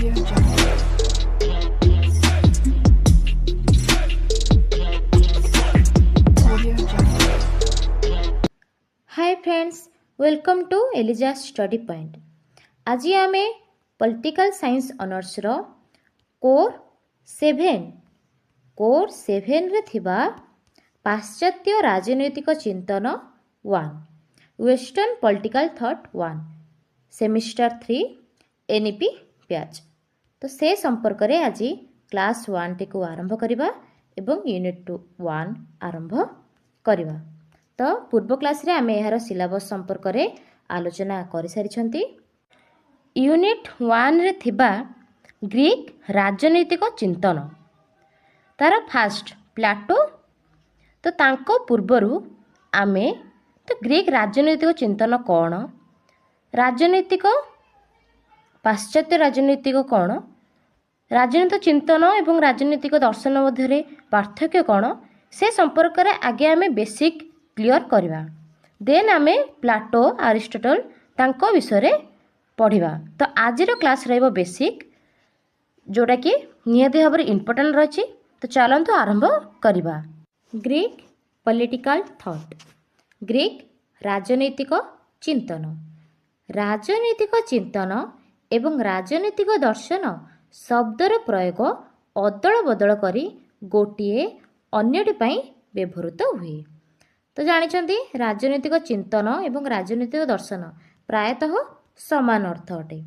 Audio Jungle. Audio Jungle. Hi friends, welcome to Eliza study point. आज आम political science honours रो core 7 रे थिबा पाश्चात्य राजनैतिक चिंतन 1 western political thought 1 semester 3 NEP batch. तो से संपर्क रे आज क्लास 1 टी को आरंभ करिबा एवं यूनिट 1 आरंभ करिबा। तो पूर्व क्लास रे आमे यार सिलेबस संपर्क रे आलोचना करि सारिछंती। यूनिट 1 रे थिबा ग्रीक राजनैतिक चिंतन तार फास्ट प्लाटो। तो तांको पूर्वरु आमे तो ग्रीक राजनैतिक चिंतन कौन, राजनैतिक पाश्चात्य राजनैतिक कौन, राजनैतिक चिंतन एवं राजनैतिक दर्शन मध्य पार्थक्य कौन से संपर्क रे आगे आमे बेसिक क्लियर करवा। देन आमे प्लाटो अरिस्टोटल तांको विषय पढ़िबा। तो आज क्लास रहइबो बेसिक, जोड़ा कि नियति भाव इम्पोर्टेंट रही। तो चलतु आरंभ करवा। ग्रीक पॉलिटिकल थॉट, ग्रीक राजनैतिक चिंतन। राजनैतिक चिंतन एवं राजनैतिक दर्शन शब्दर प्रयोग अदल बदल करी गोटे अन्यटी पई व्यवहृत हुए। तो जानिछंती राजनैतिक चिंतन एवं राजनैतिक दर्शन प्रायतः समान अर्थ अटे।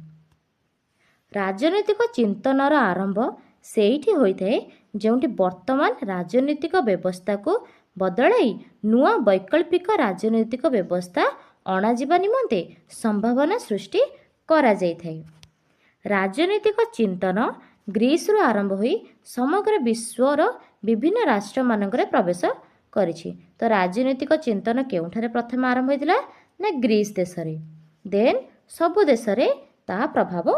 राजनैतिक चिंतनर आरंभ सेठी होइथे जेउंटी वर्तमान राजनैतिक व्यवस्था को बदलाई नुआ वैकल्पिक राजनैतिक व्यवस्था अणाजिबा निमंते संभावना सृष्टि करा जाइथाय। राजनैतिक चिंतन ग्रीस रु आरंभ होई समग्र विश्वर विभिन्न राष्ट्र मानकरे प्रवेश करिछि। तो राजनैतिक चिंतन केउठारे प्रथम आरंभ होइतिला ना ग्रीस देश रे। देन सबु देश रे ता प्रभाव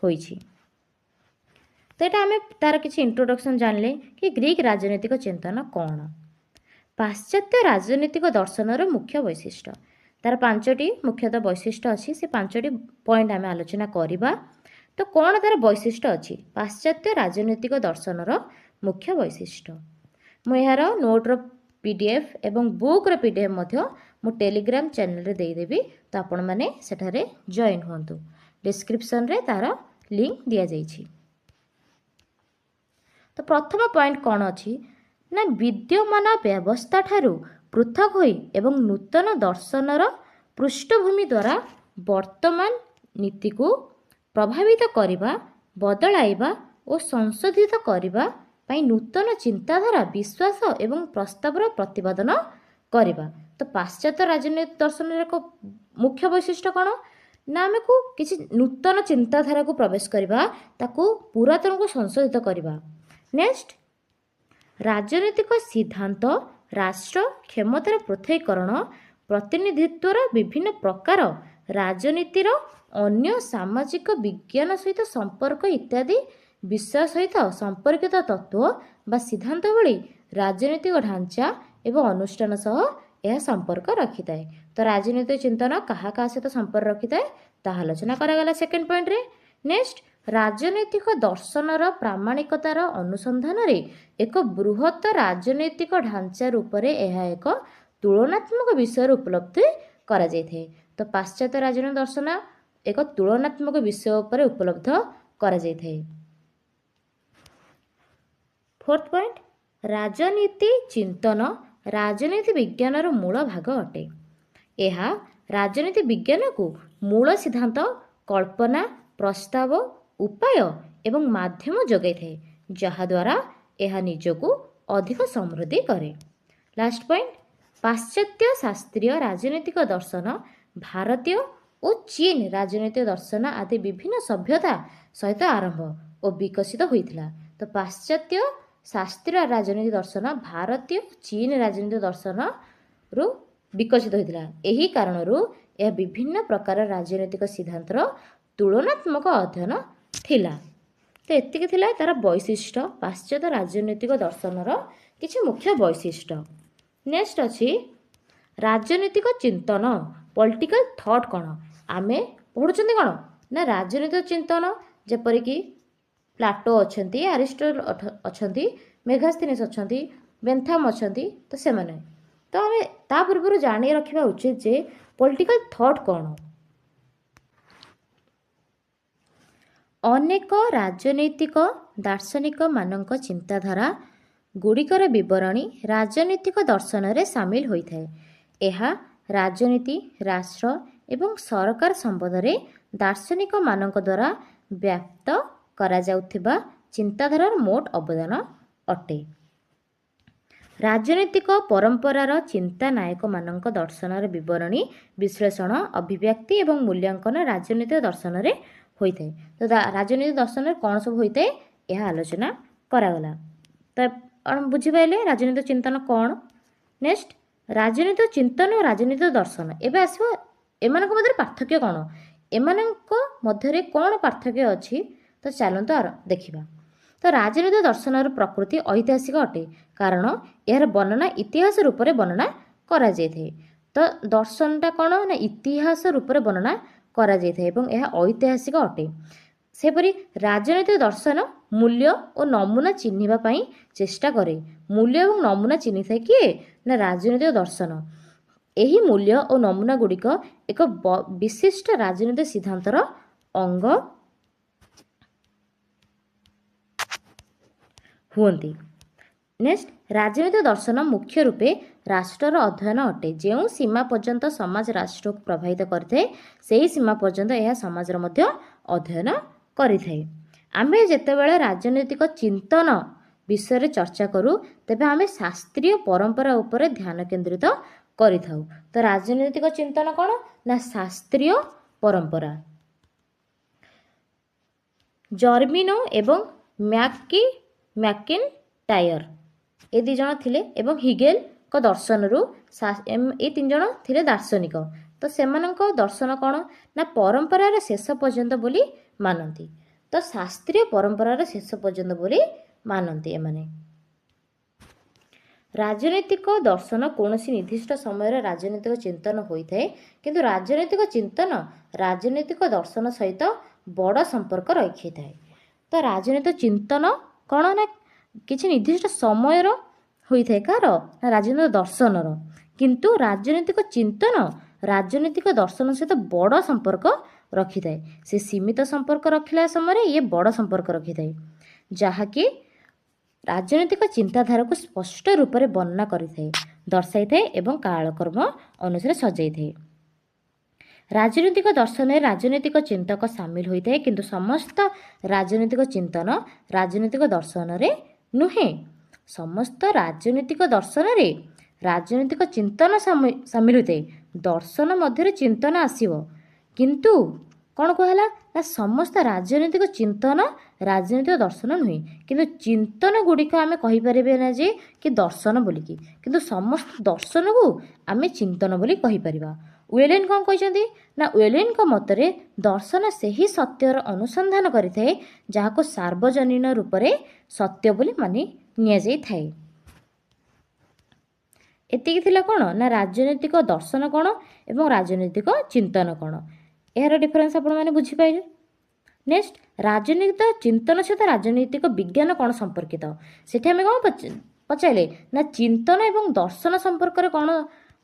होइछि। तो एटा हमें तार किछि इंट्रोडक्शन जानले कि ग्रीक राजनैतिक चिंतन कौन। पाश्चात्य राजनैतिक दर्शनर मुख्य वैशिष्ट्य तार 5टी मुख्यतः वैशिष्ट्य अच्छी। से 5टी पॉइंट आम आलोचना करवा। तो कौन तार वैशिष्ट्य अच्छी पाश्चात्य राजनैतिक दर्शनर मुख्य वैशिष्ट्य। मुझार नोट्र पीडीएफ एवं बुक्र पीडीएफ मु टेलीग्राम चैनल रे देदेवी। तो आपण मैंने सेठारे जॉइन हुंतु। डिस्क्रिप्शन रे तार लिंक दिया जाइछि। तो प्रथम पॉइंट कौन अच्छी ना विद्यमान व्यवस्था ठारू पृथक होई एवं नूतन दर्शनर पृष्ठभूमि द्वारा वर्तमान नीति को प्रभावित करवा, बदलाइबा और संशोधित करवा पई नूतन चिंताधारा विश्वास एवं प्रस्तावर प्रतिपादन करवा। तो पाश्चात्य राजनीति दर्शन एक मुख्य वैशिष्ट्य कौन ना आम को किसी नूतन चिंताधारा को प्रवेश करवा, ताकू पुरातन को संशोधित करवा। नेक्स्ट राजनीतिक सिद्धांत राष्ट्र क्षमतार पृथकीकरण प्रतिनिधित्वर विभिन्न प्रकार राजनीतिर अन्य सामाजिक विज्ञान सहित संपर्क इत्यादि विषय सहित संपर्कित तत्व बा सिद्धांत भली राजनीतिक ढांचा एवं अनुष्ठान सह यह संपर्क रखी थाए। तो राजनीतिक चिंतन कहा सहित संपर्क रखी थाए ताहा आलोचना करागला सेकेंड पॉइंट रे। नेक्स्ट राजनैतिक दर्शनर प्रामाणिकतार अनुसंधान रे एक बृहत राजनैतिक ढांचा रूप रे यह एक तुलनात्मक विषय उपलब्धि करा जायथे। तो पाश्चात्य राजनैतिक दर्शन एक तुलनात्मक विषय उपर उपलब्ध करा जायथे। फोर्थ पॉइंट राजनीति चिंतन राजनीति विज्ञानर मूल भाग अटे। यह राजनीति विज्ञान को मूल सिद्धांत कल्पना प्रस्ताव उपाय एवं माध्यम जोगाई थाए, जहाद्वारा यह निजको अधिक समृद्धि करे। लास्ट पॉइंट पाश्चात्य शास्त्रीय राजनीतिक दर्शन भारतीय और चीन राजनीतिक दर्शन आदि विभिन्न सभ्यता सहित आरंभ और विकसित होइथिला। तो पाश्चात्य शास्त्रीय राजनीतिक दर्शन भारतीय चीन राजनीतिक दर्शन रु विकसित होइथिला। एही कारणरू यह विभिन्न प्रकार राजनीतिक सिद्धांतर तुलनात्मक अध्ययन थिला। तो एतिक थिला तार वैशिष्ट्य पाश्चात्य राजनीतिक दर्शनर किछि मुख्य वैशिष्ट्य। नेक्स्ट अछि राजनीतिक चिंतन पॉलिटिकल थॉट कौन। आमे पढ़ुचंदी कौन ना राजनीतिक चिंतन जेपरिक ପ୍ଲାଟୋ ଅଛନ୍ତି, ଆରିଷ୍ଟୋଟଲ ଅଛନ୍ତି, ମେଗାସ୍ଥିନିସ୍ ଅଛନ୍ତି, ବେନ୍ଥାମ୍ ଅଛନ୍ତି, ତ ସେମାନେ। ତ ଆମେ ତା ପୂର୍ବରୁ ଜାଣି ରଖିବା ଉଚିତ ଯେ ପଲିଟିକାଲ ଥଟ୍ କ'ଣ। ଅନେକ ରାଜନୈତିକ ଦାର୍ଶନିକମାନଙ୍କ ଚିନ୍ତାଧାରା ଗୁଡ଼ିକର ବିବରଣୀ ରାଜନୈତିକ ଦର୍ଶନରେ ସାମିଲ ହୋଇଥାଏ। ଏହା ରାଜନୀତି, ରାଷ୍ଟ୍ର ଏବଂ ସରକାର ସମ୍ବନ୍ଧରେ ଦାର୍ଶନିକମାନଙ୍କ ଦ୍ୱାରା ବ୍ୟକ୍ତ କରାଯାଉଥିବା ଚିନ୍ତାଧାରାର ମୋଟ ଅବଦାନ ଅଟେ। ରାଜନୈତିକ ପରମ୍ପରାର ଚିନ୍ତାନାୟକମାନଙ୍କ ଦର୍ଶନର ବିବରଣୀ, ବିଶ୍ଳେଷଣ, ଅଭିବ୍ୟକ୍ତି ଏବଂ ମୂଲ୍ୟାଙ୍କନ ରାଜନୈତିକ ଦର୍ଶନରେ ହୋଇଥାଏ। ତ ରାଜନୈତିକ ଦର୍ଶନରେ କ'ଣ ସବୁ ହୋଇଥାଏ ଏହା ଆଲୋଚନା କରାଗଲା। ତ ବୁଝିପାରିଲେ ରାଜନୈତିକ ଚିନ୍ତନ କ'ଣ। ନେକ୍ସଟ, ରାଜନୈତିକ ଚିନ୍ତନ ଓ ରାଜନୈତିକ ଦର୍ଶନ। ଏବେ ଆସିବ ଏମାନଙ୍କ ମଧ୍ୟରେ ପାର୍ଥକ୍ୟ କ'ଣ, ଏମାନଙ୍କ ମଧ୍ୟରେ କ'ଣ ପାର୍ଥକ୍ୟ ଅଛି, ତ ଚାଲନ୍ତୁ ଦେଖିବା। ତ ରାଜନୈତିକ ଦର୍ଶନର ପ୍ରକୃତି ଐତିହାସିକ ଅଟେ, କାରଣ ଏହାର ବର୍ଣ୍ଣନା ଇତିହାସ ରୂପରେ ବର୍ଣ୍ଣନା କରାଯାଇଥାଏ। ତ ଦର୍ଶନଟା କ'ଣ ନା ଇତିହାସ ରୂପରେ ବର୍ଣ୍ଣନା କରାଯାଇଥାଏ ଏବଂ ଏହା ଐତିହାସିକ ଅଟେ। ସେପରି ରାଜନୈତିକ ଦର୍ଶନ ମୂଲ୍ୟ ଓ ନମୁନା ଚିହ୍ନିବା ପାଇଁ ଚେଷ୍ଟା କରେ। ମୂଲ୍ୟ ଏବଂ ନମୁନା ଚିହ୍ନିଥାଏ କିଏ ନା ରାଜନୈତିକ ଦର୍ଶନ। ଏହି ମୂଲ୍ୟ ଓ ନମୁନା ଗୁଡ଼ିକ ଏକ ବିଶିଷ୍ଟ ରାଜନୈତିକ ସିଦ୍ଧାନ୍ତର ଅଙ୍ଗ ହୁଅନ୍ତି। ନେକ୍ସଟ, ରାଜନୈତିକ ଦର୍ଶନ ମୁଖ୍ୟ ରୂପେ ରାଷ୍ଟ୍ରର ଅଧ୍ୟୟନ ଅଟେ। ଯେଉଁ ସୀମା ପର୍ଯ୍ୟନ୍ତ ସମାଜ ରାଷ୍ଟ୍ରକୁ ପ୍ରଭାବିତ କରିଥାଏ ସେହି ସୀମା ପର୍ଯ୍ୟନ୍ତ ଏହା ସମାଜର ମଧ୍ୟ ଅଧ୍ୟୟନ କରିଥାଏ। ଆମେ ଯେତେବେଳେ ରାଜନୈତିକ ଚିନ୍ତନ ବିଷୟରେ ଚର୍ଚ୍ଚା କରୁ ତେବେ ଆମେ ଶାସ୍ତ୍ରୀୟ ପରମ୍ପରା ଉପରେ ଧ୍ୟାନ କେନ୍ଦ୍ରିତ କରିଥାଉ। ତ ରାଜନୈତିକ ଚିନ୍ତନ କ'ଣ ନା ଶାସ୍ତ୍ରୀୟ ପରମ୍ପରା। ଜର୍ମିନୋ ଏବଂ ମ୍ୟାକିନ୍ଟାୟର ଏ ଦୁଇ ଜଣ ଥିଲେ ଏବଂ ହିଗେଲଙ୍କ ଦର୍ଶନରୁ ଏ ତିନି ଜଣ ଥିଲେ ଦାର୍ଶନିକ। ତ ସେମାନଙ୍କ ଦର୍ଶନ କ'ଣ ନା ପରମ୍ପରାର ଶେଷ ପର୍ଯ୍ୟନ୍ତ ବୋଲି ମାନନ୍ତି। ତ ଶାସ୍ତ୍ରୀୟ ପରମ୍ପରାର ଶେଷ ପର୍ଯ୍ୟନ୍ତ ବୋଲି ମାନନ୍ତି ଏମାନେ। ରାଜନୈତିକ ଦର୍ଶନ କୌଣସି ନିର୍ଦ୍ଦିଷ୍ଟ ସମୟରେ ରାଜନୈତିକ ଚିନ୍ତନ ହୋଇଥାଏ, କିନ୍ତୁ ରାଜନୈତିକ ଚିନ୍ତନ ରାଜନୈତିକ ଦର୍ଶନ ସହିତ ବଡ଼ ସମ୍ପର୍କ ରଖିଥାଏ। ତ ରାଜନୈତିକ ଚିନ୍ତନ କ'ଣ ନା କିଛି ନିର୍ଦ୍ଦିଷ୍ଟ ସମୟର ହୋଇଥାଏ, କାହାର ନା ରାଜନୈତିକ ଦର୍ଶନର, କିନ୍ତୁ ରାଜନୈତିକ ଚିନ୍ତନ ରାଜନୈତିକ ଦର୍ଶନ ସହିତ ବଡ଼ ସମ୍ପର୍କ ରଖିଥାଏ। ସେ ସୀମିତ ସମ୍ପର୍କ ରଖିଲା ସମୟରେ ଇଏ ବଡ଼ ସମ୍ପର୍କ ରଖିଥାଏ, ଯାହାକି ରାଜନୈତିକ ଚିନ୍ତାଧାରାକୁ ସ୍ପଷ୍ଟ ରୂପରେ ବର୍ଣ୍ଣନା କରିଥାଏ, ଦର୍ଶାଇଥାଏ ଏବଂ କାଳକ୍ରମ ଅନୁସାରେ ସଜାଇଥାଏ। ରାଜନୈତିକ ଦର୍ଶନରେ ରାଜନୈତିକ ଚିନ୍ତକ ସାମିଲ ହୋଇଥାଏ, କିନ୍ତୁ ସମସ୍ତ ରାଜନୈତିକ ଚିନ୍ତନ ରାଜନୈତିକ ଦର୍ଶନରେ ନୁହେଁ। ସମସ୍ତ ରାଜନୈତିକ ଦର୍ଶନରେ ରାଜନୈତିକ ଚିନ୍ତନ ସାମିଲ ହୋଇଥାଏ, ଦର୍ଶନ ମଧ୍ୟରେ ଚିନ୍ତନ ଆସିବ, କିନ୍ତୁ କ'ଣ କୁହାହେଲା ନା ସମସ୍ତ ରାଜନୈତିକ ଚିନ୍ତନ ରାଜନୈତିକ ଦର୍ଶନ ନୁହେଁ। କିନ୍ତୁ ଚିନ୍ତନ ଗୁଡ଼ିକ ଆମେ କହିପାରିବେ ନା ଯେ କି ଦର୍ଶନ ବୋଲିକି, କିନ୍ତୁ ସମସ୍ତ ଦର୍ଶନକୁ ଆମେ ଚିନ୍ତନ ବୋଲି କହିପାରିବା। ୱେଲେନ୍ କ'ଣ କହିଛନ୍ତି ନା ୱେଲେନ୍ଙ୍କ ମତରେ ଦର୍ଶନ ସେହି ସତ୍ୟର ଅନୁସନ୍ଧାନ କରିଥାଏ ଯାହାକୁ ସାର୍ବଜନୀନ ରୂପରେ ସତ୍ୟ ବୋଲି ମାନି ନିଆଯାଇଥାଏ। ଏତିକି ଥିଲା କ'ଣ ନା ରାଜନୈତିକ ଦର୍ଶନ କ'ଣ ଏବଂ ରାଜନୈତିକ ଚିନ୍ତନ କ'ଣ, ଏହାର ଡିଫରେନ୍ସ ଆପଣମାନେ ବୁଝିପାରିଲେ। ନେକ୍ସଟ, ରାଜନୈତିକ ଚିନ୍ତନ ସହିତ ରାଜନୈତିକ ବିଜ୍ଞାନ କ'ଣ ସମ୍ପର୍କିତ, ସେଠି ଆମେ କ'ଣ ପଚାରିଲେ ନା ଚିନ୍ତନ ଏବଂ ଦର୍ଶନ ସମ୍ପର୍କରେ କ'ଣ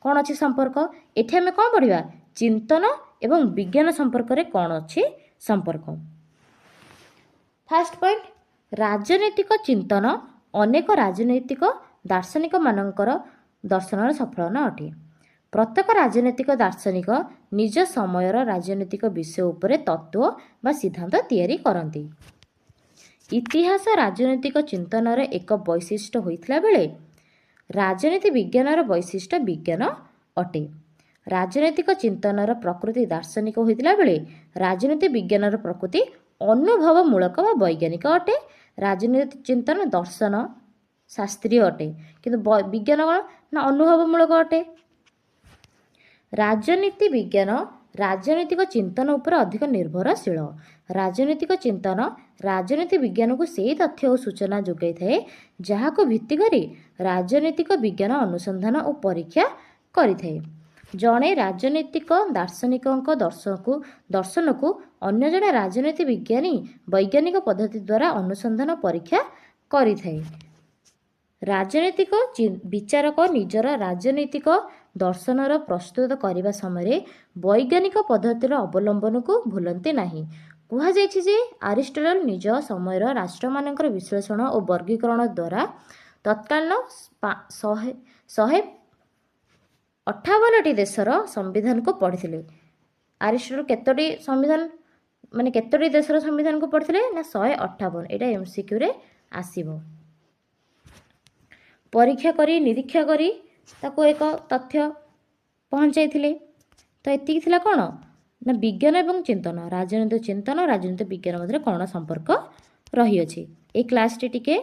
କ'ଣ ଅଛି ସମ୍ପର୍କ। ଏଠି ଆମେ କ'ଣ ପଢ଼ିବା ଚିନ୍ତନ ଏବଂ ବିଜ୍ଞାନ ସମ୍ପର୍କରେ କ'ଣ ଅଛି ସମ୍ପର୍କ। ଫାର୍ଷ୍ଟ ପଏଣ୍ଟ, ରାଜନୈତିକ ଚିନ୍ତନ ଅନେକ ରାଜନୈତିକ ଦାର୍ଶନିକମାନଙ୍କର ଦର୍ଶନର ସଫଳନ ଅଟେ। ପ୍ରତ୍ୟେକ ରାଜନୈତିକ ଦାର୍ଶନିକ ନିଜ ସମୟର ରାଜନୈତିକ ବିଷୟ ଉପରେ ତତ୍ତ୍ୱ ବା ସିଦ୍ଧାନ୍ତ ତିଆରି କରନ୍ତି। ଇତିହାସ ରାଜନୈତିକ ଚିନ୍ତନର ଏକ ବୈଶିଷ୍ଟ୍ୟ ହୋଇଥିଲା ବେଳେ ରାଜନୀତି ବିଜ୍ଞାନର ବୈଶିଷ୍ଟ୍ୟ ବିଜ୍ଞାନ ଅଟେ। ରାଜନୈତିକ ଚିନ୍ତନର ପ୍ରକୃତି ଦାର୍ଶନିକ ହୋଇଥିଲା ବେଳେ ରାଜନୀତି ବିଜ୍ଞାନର ପ୍ରକୃତି ଅନୁଭବମୂଳକ ବା ବୈଜ୍ଞାନିକ ଅଟେ। ରାଜନୀତି ଚିନ୍ତନ ଦର୍ଶନ ଶାସ୍ତ୍ରୀୟ ଅଟେ, କିନ୍ତୁ ବିଜ୍ଞାନ କ'ଣ ନା ଅନୁଭବମୂଳକ ଅଟେ। ରାଜନୀତି ବିଜ୍ଞାନ ରାଜନୈତିକ ଚିନ୍ତନ ଉପରେ ଅଧିକ ନିର୍ଭରଶୀଳ। ରାଜନୈତିକ ଚିନ୍ତନ ରାଜନୀତି ବିଜ୍ଞାନକୁ ସେହି ତଥ୍ୟ ଓ ସୂଚନା ଯୋଗାଇଥାଏ ଯାହାକୁ ଭିତ୍ତି କରି ରାଜନୈତିକ ବିଜ୍ଞାନ ଅନୁସନ୍ଧାନ ଓ ପରୀକ୍ଷା କରିଥାଏ। ଜଣେ ରାଜନୈତିକ ଦାର୍ଶନିକଙ୍କ ଦର୍ଶନକୁ ଅନ୍ୟ ଜଣେ ରାଜନୀତି ବିଜ୍ଞାନୀ ବୈଜ୍ଞାନିକ ପଦ୍ଧତି ଦ୍ୱାରା ଅନୁସନ୍ଧାନ ପରୀକ୍ଷା କରିଥାଏ। ରାଜନୈତିକ ବିଚାରକ ନିଜର ରାଜନୈତିକ ଦର୍ଶନର ପ୍ରସ୍ତୁତ କରିବା ସମୟରେ ବୈଜ୍ଞାନିକ ପଦ୍ଧତିର ଅବଲମ୍ବନକୁ ଭୁଲନ୍ତି ନାହିଁ। କୁହାଯାଇଛି ଯେ ଆରିଷ୍ଟଟଲ ନିଜ ସମୟର ରାଷ୍ଟ୍ରମାନଙ୍କର ବିଶ୍ଳେଷଣ ଓ ବର୍ଗୀକରଣ ଦ୍ୱାରା ତତ୍କାଳୀନ 158ଟି ଦେଶର ସମ୍ବିଧାନକୁ ପଢ଼ିଥିଲେ। ଆରିଷ୍ଟଟଲ କେତୋଟି ଦେଶର ସମ୍ବିଧାନକୁ ପଢ଼ିଥିଲେ ନା 158। ଏଇଟା MCQରେ ଆସିବ। ପରୀକ୍ଷା କରି ନିରୀକ୍ଷା କରି ତାକୁ ଏକ ତଥ୍ୟ ପହଞ୍ଚାଇଥିଲେ। ତ ଏତିକି ଥିଲା କ'ଣ ନା ବିଜ୍ଞାନ ଏବଂ ଚିନ୍ତନ, ରାଜନୈତିକ ଚିନ୍ତନ ରାଜନୈତିକ ବିଜ୍ଞାନ ମଧ୍ୟରେ କ'ଣ ସମ୍ପର୍କ ରହିଅଛି। ଏଇ କ୍ଲାସ୍ଟି ଟିକେ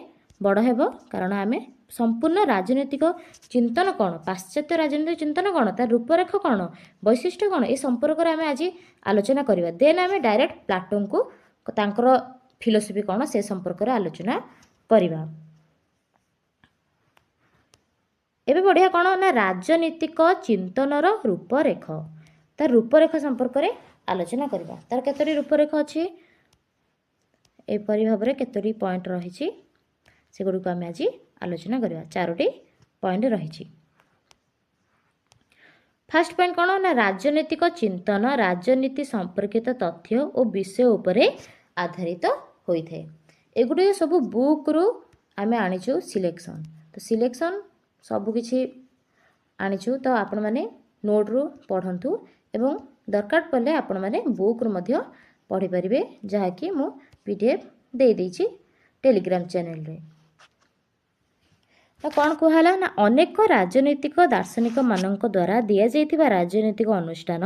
ବଡ଼ ହେବ କାରଣ ଆମେ ସମ୍ପୂର୍ଣ୍ଣ ରାଜନୈତିକ ଚିନ୍ତନ କ'ଣ, ପାଶ୍ଚାତ୍ୟ ରାଜନୈତିକ ଚିନ୍ତନ କ'ଣ, ତାର ରୂପରେଖ କ'ଣ, ବୈଶିଷ୍ଟ୍ୟ କ'ଣ, ଏ ସମ୍ପର୍କରେ ଆମେ ଆଜି ଆଲୋଚନା କରିବା। ଦେନ୍ ଆମେ ଡାଇରେକ୍ଟ ପ୍ଲାଟୋନଙ୍କୁ ତାଙ୍କର ଫିଲୋସଫି କ'ଣ ସେ ସମ୍ପର୍କରେ ଆଲୋଚନା କରିବା। ଏବେ ବଢ଼ିଆ କ'ଣ ନା ରାଜନୈତିକ ଚିନ୍ତନର ରୂପରେଖ, ତାର ରୂପରେଖ ସମ୍ପର୍କରେ ଆଲୋଚନା କରିବା। ତାର କେତୋଟି ରୂପରେଖ ଅଛି, ଏପରି ଭାବରେ କେତୋଟି ପଏଣ୍ଟ ରହିଛି ସେଗୁଡ଼ିକୁ ଆମେ ଆଜି ଆଲୋଚନା କରିବା। 4ଟି ପଏଣ୍ଟ ରହିଛି। ଫାର୍ଷ୍ଟ ପଏଣ୍ଟ କ'ଣ ନା ରାଜନୈତିକ ଚିନ୍ତନ ରାଜନୀତି ସମ୍ପର୍କିତ ତଥ୍ୟ ଓ ବିଷୟ ଉପରେ ଆଧାରିତ ହୋଇଥାଏ। ଏଗୁଡ଼ିକ ସବୁ ବୁକ୍ରୁ ଆମେ ଆଣିଛୁ ସିଲେକ୍ସନ୍। ତ ସିଲେକ୍ସନ୍ ସବୁକିଛି ଆଣିଛୁ, ତ ଆପଣମାନେ ନୋଟ୍ରୁ ପଢ଼ନ୍ତୁ ଏବଂ ଦରକାର ପଡ଼ିଲେ ଆପଣମାନେ ବୁକ୍ରୁ ମଧ୍ୟ ପଢ଼ିପାରିବେ, ଯାହାକି ମୁଁ PDF ଦେଇଦେଇଛି ଟେଲିଗ୍ରାମ ଚ୍ୟାନେଲରେ। ତ କ'ଣ କୁହାହେଲା ନା ଅନେକ ରାଜନୈତିକ ଦାର୍ଶନିକମାନଙ୍କ ଦ୍ୱାରା ଦିଆଯାଇଥିବା ରାଜନୈତିକ ଅନୁଷ୍ଠାନ,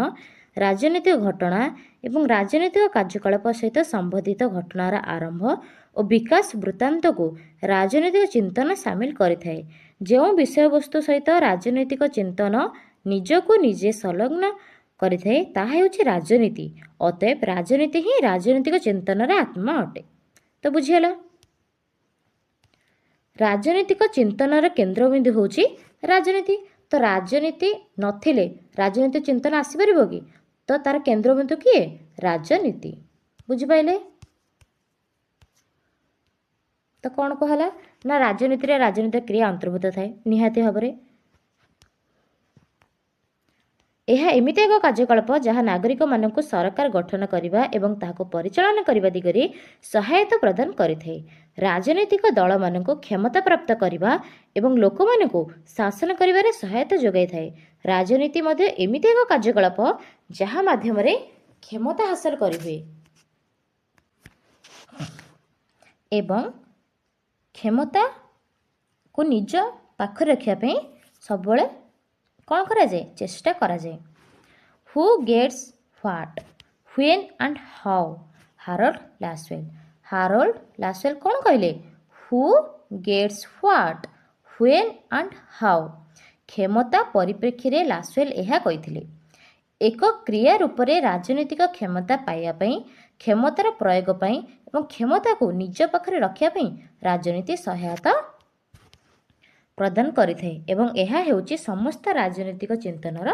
ରାଜନୈତିକ ଘଟଣା ଏବଂ ରାଜନୈତିକ କାର୍ଯ୍ୟକଳାପ ସହିତ ସମ୍ବନ୍ଧିତ ଘଟଣାର ଆରମ୍ଭ ଓ ବିକାଶ ବୃତ୍ତାନ୍ତକୁ ରାଜନୈତିକ ଚିନ୍ତନ ସାମିଲ କରିଥାଏ। ଯେଉଁ ବିଷୟବସ୍ତୁ ସହିତ ରାଜନୈତିକ ଚିନ୍ତନ ନିଜକୁ ନିଜେ ସଂଲଗ୍ନ କରିଥାଏ ତାହା ହେଉଛି ରାଜନୀତି। ଅତଏବ ରାଜନୀତି ହିଁ ରାଜନୈତିକ ଚିନ୍ତନର ଆତ୍ମା ଅଟେ। ତ ବୁଝିଗଲା, ରାଜନୈତିକ ଚିନ୍ତନର କେନ୍ଦ୍ରବିନ୍ଦୁ ହେଉଛି ରାଜନୀତି। ତ ରାଜନୀତି ନଥିଲେ ରାଜନୈତିକ ଚିନ୍ତନ ଆସିପାରିବ କି? ତ ତାର କେନ୍ଦ୍ରବିନ୍ଦୁ କିଏ? ରାଜନୀତି। ବୁଝିପାରିଲେ? ତ କ'ଣ କୁହାହେଲା ନା ରାଜନୀତିରେ ରାଜନୈତିକ କ୍ରିୟା ଅନ୍ତର୍ଭୁକ୍ତ ଥାଏ ନିହାତି ଭାବରେ। ଏହା ଏମିତି ଏକ କାର୍ଯ୍ୟକଳାପ ଯାହା ନାଗରିକମାନଙ୍କୁ ସରକାର ଗଠନ କରିବା ଏବଂ ତାହାକୁ ପରିଚାଳନା କରିବା ଦିଗରେ ସହାୟତା ପ୍ରଦାନ କରିଥାଏ। ରାଜନୈତିକ ଦଳମାନଙ୍କୁ କ୍ଷମତା ପ୍ରାପ୍ତ କରିବା ଏବଂ ଲୋକମାନଙ୍କୁ ଶାସନ କରିବାରେ ସହାୟତା ଯୋଗାଇଥାଏ। ରାଜନୀତି ମଧ୍ୟ ଏମିତି ଏକ କାର୍ଯ୍ୟକଳାପ ଯାହା ମାଧ୍ୟମରେ କ୍ଷମତା ହାସଲ କରିହୁଏ ଏବଂ କ୍ଷମତାକୁ ନିଜ ପାଖରେ ରଖିବା ପାଇଁ ସବୁବେଳେ କ'ଣ କରାଯାଏ? ଚେଷ୍ଟା କରାଯାଏ। Who gets what when and how? Harold Lasswell କ'ଣ କହିଲେ? Who gets what when and how. କ୍ଷମତା ପରିପ୍ରେକ୍ଷୀରେ ଲାସୱେଲ୍ ଏହା କହିଥିଲେ। ଏକ କ୍ରିୟା ରୂପରେ ରାଜନୈତିକ କ୍ଷମତା ପାଇବା ପାଇଁ, କ୍ଷମତାର ପ୍ରୟୋଗ ପାଇଁ ଏବଂ କ୍ଷମତାକୁ ନିଜ ପାଖରେ ରଖିବା ପାଇଁ ରାଜନୀତି ସହାୟତା ପ୍ରଦାନ କରିଥାଏ ଏବଂ ଏହା ହେଉଛି ସମସ୍ତ ରାଜନୈତିକ ଚିନ୍ତନର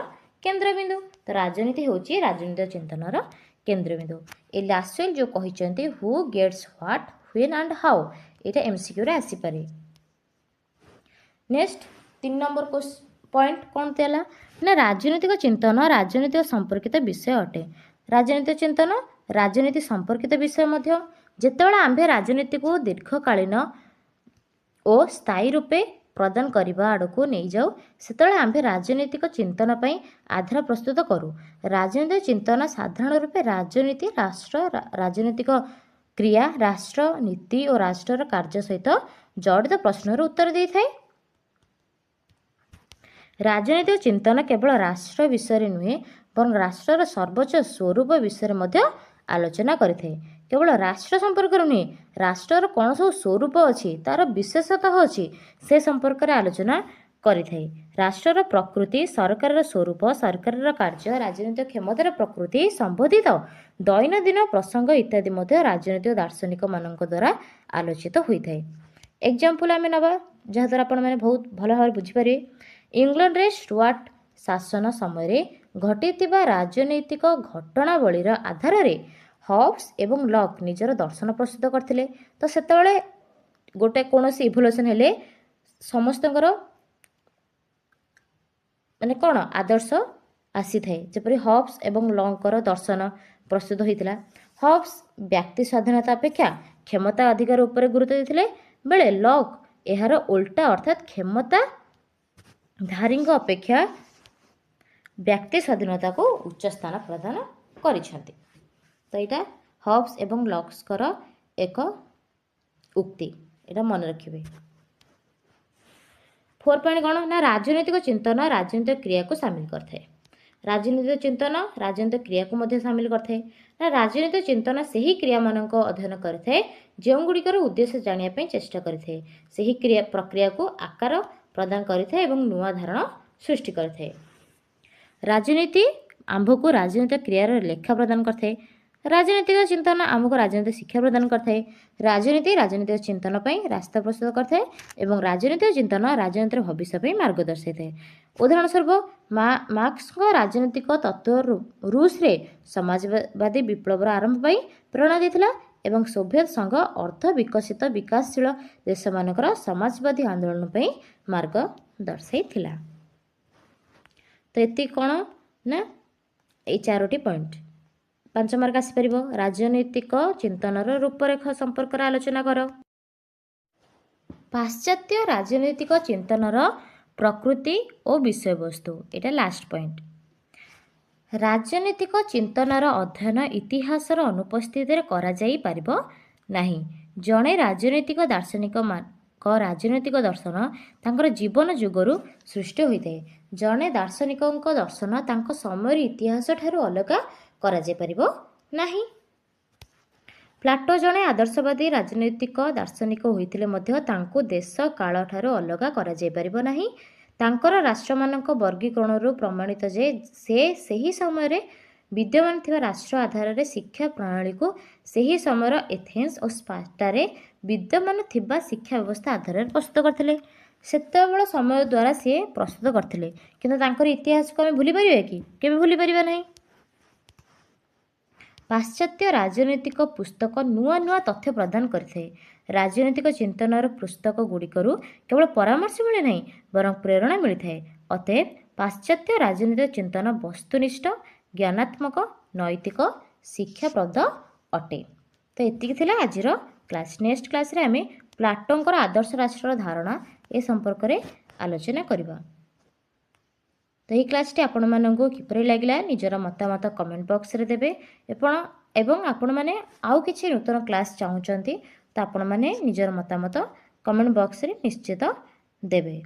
କେନ୍ଦ୍ରବିନ୍ଦୁ। ତ ରାଜନୀତି ହେଉଛି ରାଜନୈତିକ ଚିନ୍ତନର କେନ୍ଦ୍ରବିନ୍ଦୁ। ଏ ଲାସୱେଲ୍ ଯେଉଁ କହିଛନ୍ତି ହୁ ଗେଟ୍ସ ହ୍ୱାଟ୍ ହ୍ୱେନ୍ ଆଣ୍ଡ ହାଉ, ଏଇଟା MCQରେ ଆସିପାରେ। ନେକ୍ସଟ 3 ନମ୍ବର ପଏଣ୍ଟ କ'ଣ ଥିଲା ନା ରାଜନୈତିକ ଚିନ୍ତନ ରାଜନୈତିକ ସମ୍ପର୍କିତ ବିଷୟ ଅଟେ। ରାଜନୈତିକ ଚିନ୍ତନ ରାଜନୀତି ସମ୍ପର୍କିତ ବିଷୟ ମଧ୍ୟ। ଯେତେବେଳେ ଆମ୍ଭେ ରାଜନୀତିକୁ ଦୀର୍ଘକାଳୀନ ଓ ସ୍ଥାୟୀ ରୂପେ ପ୍ରଦାନ କରିବା ଆଡ଼କୁ ନେଇଯାଉ ସେତେବେଳେ ଆମ୍ଭେ ରାଜନୈତିକ ଚିନ୍ତନ ପାଇଁ ଆଧାର ପ୍ରସ୍ତୁତ କରୁ। ରାଜନୈତିକ ଚିନ୍ତନ ସାଧାରଣ ରୂପେ ରାଜନୀତି, ରାଷ୍ଟ୍ର, ରାଜନୈତିକ କ୍ରିୟା, ରାଷ୍ଟ୍ର ନୀତି ଓ ରାଷ୍ଟ୍ରର କାର୍ଯ୍ୟ ସହିତ ଜଡ଼ିତ ପ୍ରଶ୍ନର ଉତ୍ତର ଦେଇଥାଏ। ରାଜନୈତିକ ଚିନ୍ତନ କେବଳ ରାଷ୍ଟ୍ର ବିଷୟରେ ନୁହେଁ ବରଂ ରାଷ୍ଟ୍ରର ସର୍ବୋଚ୍ଚ ସ୍ୱରୂପ ବିଷୟରେ ମଧ୍ୟ ଆଲୋଚନା କରିଥାଏ। କେବଳ ରାଷ୍ଟ୍ର ସମ୍ପର୍କରେ ନୁହେଁ, ରାଷ୍ଟ୍ରର କ'ଣ ସବୁ ସ୍ୱରୂପ ଅଛି, ତା'ର ବିଶେଷତଃ ଅଛି, ସେ ସମ୍ପର୍କରେ ଆଲୋଚନା କରିଥାଏ। ରାଷ୍ଟ୍ରର ପ୍ରକୃତି, ସରକାରର ସ୍ୱରୂପ, ସରକାରର କାର୍ଯ୍ୟ, ରାଜନୈତିକ କ୍ଷମତାର ପ୍ରକୃତି ସମ୍ବନ୍ଧିତ ଦୈନନ୍ଦିନ ପ୍ରସଙ୍ଗ ଇତ୍ୟାଦି ମଧ୍ୟ ରାଜନୈତିକ ଦାର୍ଶନିକମାନଙ୍କ ଦ୍ୱାରା ଆଲୋଚିତ ହୋଇଥାଏ। ଏକ୍ଜାମ୍ପଲ୍ ଆମେ ନେବା ଯାହାଦ୍ୱାରା ଆପଣମାନେ ବହୁତ ଭଲ ଭାବରେ ବୁଝିପାରିବେ। ଇଂଲଣ୍ଡରେ ଷ୍ଟୁଆର୍ଟ ଶାସନ ସମୟରେ ଘଟିଥିବା ରାଜନୈତିକ ଘଟଣାବଳୀର ଆଧାରରେ ହବ୍ସ ଏବଂ ଲକ୍ ନିଜର ଦର୍ଶନ ପ୍ରସ୍ତୁତ କରିଥିଲେ। ତ ସେତେବେଳେ ଗୋଟେ କୌଣସି ଇଭଲ୍ୟୁସନ୍ ହେଲେ ସମସ୍ତଙ୍କର ମାନେ କ'ଣ ଆଦର୍ଶ ଆସିଥାଏ। ଯେପରି ହବ୍ସ ଏବଂ ଲକ୍ଙ୍କର ଦର୍ଶନ ପ୍ରସ୍ତୁତ ହୋଇଥିଲା। ହବ୍ସ ବ୍ୟକ୍ତି ସ୍ୱାଧୀନତା ଅପେକ୍ଷା କ୍ଷମତା ଅଧିକାର ଉପରେ ଗୁରୁତ୍ୱ ଦେଇଥିଲେ, ବେଳେ ଲକ୍ ଏହାର ଓଲଟା ଅର୍ଥାତ୍ କ୍ଷମତାଧାରୀଙ୍କ ଅପେକ୍ଷା ବ୍ୟକ୍ତି ସ୍ୱାଧୀନତାକୁ ଉଚ୍ଚ ସ୍ଥାନ ପ୍ରଦାନ କରିଛନ୍ତି। ତ ଏଇଟା ହବ୍ସ ଏବଂ ଲକ୍ସଙ୍କର ଏକ ଉକ୍ତି, ଏଇଟା ମନେ ରଖିବେ। 4 କ'ଣ ନା ରାଜନୈତିକ ଚିନ୍ତନ ରାଜନୈତିକ କ୍ରିୟାକୁ ସାମିଲ କରିଥାଏ। ରାଜନୈତିକ ଚିନ୍ତନ ରାଜନୈତିକ କ୍ରିୟାକୁ ମଧ୍ୟ ସାମିଲ କରିଥାଏ। ନା ରାଜନୈତିକ ଚିନ୍ତନ ସେହି କ୍ରିୟାମାନଙ୍କ ଅଧ୍ୟୟନ କରିଥାଏ ଯେଉଁଗୁଡ଼ିକର ଉଦ୍ଦେଶ୍ୟ ଜାଣିବା ପାଇଁ ଚେଷ୍ଟା କରିଥାଏ, ସେହି ପ୍ରକ୍ରିୟାକୁ ଆକାର ପ୍ରଦାନ କରିଥାଏ ଏବଂ ନୂଆ ଧାରଣ ସୃଷ୍ଟି କରିଥାଏ। ରାଜନୀତି ଆମ୍ଭକୁ ରାଜନୈତିକ କ୍ରିୟାର ଲେଖା ପ୍ରଦାନ କରିଥାଏ। ରାଜନୈତିକ ଚିନ୍ତନ ଆମକୁ ରାଜନୈତିକ ଶିକ୍ଷା ପ୍ରଦାନ କରିଥାଏ। ରାଜନୀତି ରାଜନୈତିକ ଚିନ୍ତନ ପାଇଁ ରାସ୍ତା ପ୍ରସ୍ତୁତ କରିଥାଏ ଏବଂ ରାଜନୈତିକ ଚିନ୍ତନ ରାଜନୀତିର ଭବିଷ୍ୟ ପାଇଁ ମାର୍ଗ ଦର୍ଶାଇଥାଏ। ଉଦାହରଣ ସ୍ୱରୂପ ମାର୍କ୍ସଙ୍କ ରାଜନୈତିକ ତତ୍ତ୍ୱ ରୁଷରେ ସମାଜବାଦୀ ବିପ୍ଳବର ଆରମ୍ଭ ପାଇଁ ପ୍ରେରଣା ଦେଇଥିଲା ଏବଂ ସୋଭିଏତ ସଂଘ ଅର୍ଦ୍ଧ ବିକଶିତ ବିକାଶଶୀଳ ଦେଶମାନଙ୍କର ସମାଜବାଦୀ ଆନ୍ଦୋଳନ ପାଇଁ ମାର୍ଗ ଦର୍ଶାଇଥିଲା। ତ ଏତିକି କ'ଣ ନା ଏଇ 4ଟି ପଏଣ୍ଟ। 5 ମାର୍କ ଆସିପାରିବ। ରାଜନୈତିକ ଚିନ୍ତନର ରୂପରେଖ ସମ୍ପର୍କରେ ଆଲୋଚନା କର। ପାଶ୍ଚାତ୍ୟ ରାଜନୈତିକ ଚିନ୍ତନର ପ୍ରକୃତି ଓ ବିଷୟବସ୍ତୁ, ଏଇଟା ଲାଷ୍ଟ ପଏଣ୍ଟ। ରାଜନୈତିକ ଚିନ୍ତନର ଅଧ୍ୟୟନ ଇତିହାସର ଅନୁପସ୍ଥିତିରେ କରାଯାଇପାରିବ ନାହିଁ। ଜଣେ ରାଜନୈତିକ ଦାର୍ଶନିକଙ୍କ ରାଜନୈତିକ ଦର୍ଶନ ତାଙ୍କର ଜୀବନ ଯୁଗରୁ ସୃଷ୍ଟି ହୋଇଥାଏ। ଜଣେ ଦାର୍ଶନିକଙ୍କ ଦର୍ଶନ ତାଙ୍କ ସମୟର ଇତିହାସ ଠାରୁ ଅଲଗା କରାଯାଇପାରିବ ନାହିଁ। ପ୍ଲାଟୋ ଜଣେ ଆଦର୍ଶବାଦୀ ରାଜନୈତିକ ଦାର୍ଶନିକ ହୋଇଥିଲେ ମଧ୍ୟ ତାଙ୍କୁ ଦେଶ କାଳ ଠାରୁ ଅଲଗା କରାଯାଇପାରିବ ନାହିଁ। ତାଙ୍କର ରାଷ୍ଟ୍ରମାନଙ୍କ ବର୍ଗୀକରଣରୁ ପ୍ରମାଣିତ ଯେ ସେ ସେହି ସମୟରେ ବିଦ୍ୟମାନ ଥିବା ରାଷ୍ଟ୍ର ଆଧାରରେ ଶିକ୍ଷା ପ୍ରଣାଳୀକୁ ସେହି ସମୟର ଏଥେନ୍ସ ଓ ସ୍ପାର୍ଟାରେ ବିଦ୍ୟମାନ ଥିବା ଶିକ୍ଷା ବ୍ୟବସ୍ଥା ଆଧାରରେ ପ୍ରସ୍ତୁତ କରିଥିଲେ। ସେତେବେଳେ ସମୟ ଦ୍ୱାରା ସିଏ ପ୍ରସ୍ତୁତ କରିଥିଲେ, କିନ୍ତୁ ତାଙ୍କର ଇତିହାସକୁ ଆମେ ଭୁଲିପାରିବା କି? କେବେ ଭୁଲିପାରିବା ନାହିଁ। ପାଶ୍ଚାତ୍ୟ ରାଜନୈତିକ ପୁସ୍ତକ ନୂଆ ନୂଆ ତଥ୍ୟ ପ୍ରଦାନ କରିଥାଏ। ରାଜନୈତିକ ଚିନ୍ତନର ପୁସ୍ତକ ଗୁଡ଼ିକରୁ କେବଳ ପରାମର୍ଶ ମିଳେ ନାହିଁ, ବରଂ ପ୍ରେରଣା ମିଳିଥାଏ। ଅତଏବ ପାଶ୍ଚାତ୍ୟ ରାଜନୈତିକ ଚିନ୍ତନ ବସ୍ତୁନିଷ୍ଠ, ଜ୍ଞାନାତ୍ମକ, ନୈତିକ, ଶିକ୍ଷାପ୍ରଦ ଅଟେ। ତ ଏତିକି ଥିଲା ଆଜିର କ୍ଲାସ୍। ନେକ୍ସଟ କ୍ଲାସ୍ରେ ଆମେ ପ୍ଲାଟୋଙ୍କର ଆଦର୍ଶ ରାଷ୍ଟ୍ରର ଧାରଣା ଏ ସମ୍ପର୍କରେ ଆଲୋଚନା କରିବା। ତ ଏହି କ୍ଲାସ୍ଟି ଆପଣମାନଙ୍କୁ କିପରି ଲାଗିଲା ନିଜର ମତାମତ କମେଣ୍ଟ ବକ୍ସରେ ଦେବେ। ଏବଂ ଆପଣମାନେ ଆଉ କିଛି ନୂତନ କ୍ଲାସ୍ ଚାହୁଁଛନ୍ତି ତ ଆପଣମାନେ ନିଜର ମତାମତ କମେଣ୍ଟ ବକ୍ସରେ ନିଶ୍ଚିତ ଦେବେ।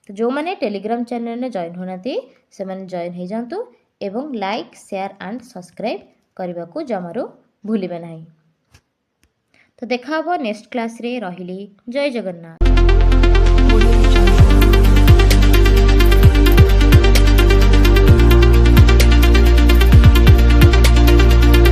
ତ ଯେଉଁମାନେ ଟେଲିଗ୍ରାମ ଚ୍ୟାନେଲରେ ଜଏନ୍ ହୋଇନାହାନ୍ତି ସେମାନେ ଜଏନ୍ ହୋଇଯାଆନ୍ତୁ ଏବଂ ଲାଇକ୍, ସେୟାର ଆଣ୍ଡ ସବସ୍କ୍ରାଇବ୍ କରିବାକୁ ଜମାରୁ ଭୁଲିବେ ନାହିଁ। ତ ଦେଖା ହେବ ନେକ୍ସଟ କ୍ଲାସ୍ରେ। ରହିଲି, ଜୟ ଜଗନ୍ନାଥ।